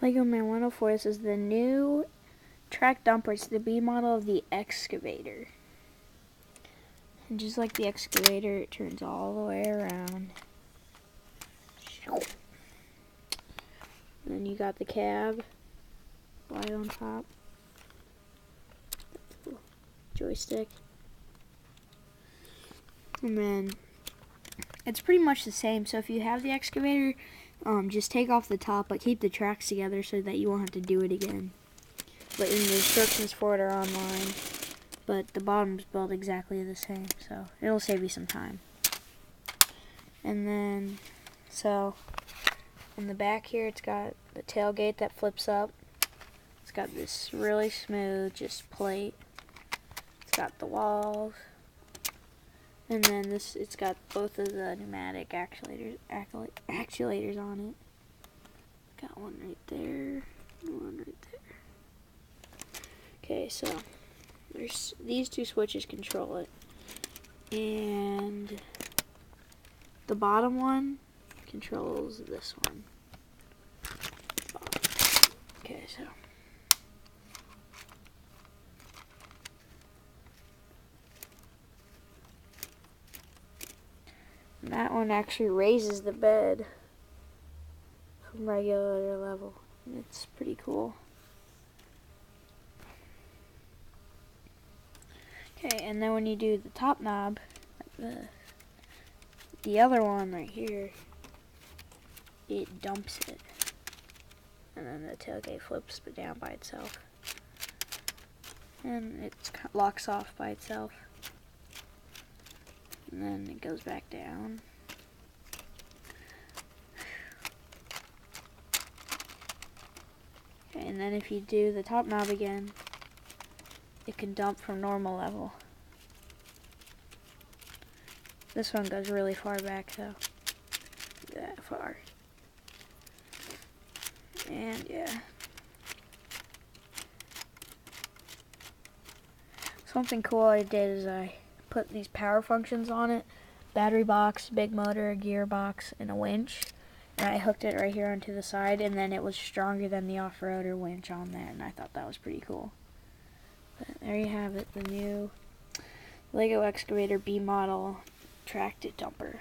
Lego Man 104, this is the new track dumper. It's the B model of the excavator. And just like the excavator, it turns all the way around. Then you got the cab, light on top, joystick. And then it's pretty much the same. So if you have the excavator, just take off the top, but keep the tracks together so that you won't have to do it again. But the instructions for it are online. But the bottom's built exactly the same, so it'll save you some time. And then, so in the back here, it's got the tailgate that flips up. It's got this really smooth, just plate. It's got the walls. And then it's got both of the pneumatic actuators on it. Got one right there, one right there. Okay, so there's these two switches control it, and the bottom one controls this one. Okay, so that one actually raises the bed from regular level. It's pretty cool. Okay, and then when you do the top knob, like the other one right here, it dumps it. And then the tailgate flips down by itself. And it locks off by itself. And then it goes back down. Okay, and then if you do the top knob again, it can dump from normal level. This one goes really far back though. That far. And yeah. Something cool I did is I put these power functions on it. Battery box, big motor, gearbox, and a winch. And I hooked it right here onto the side, and then it was stronger than the off-roader winch on there, and I thought that was pretty cool. But there you have it, the new Lego Excavator B model tracked dumper.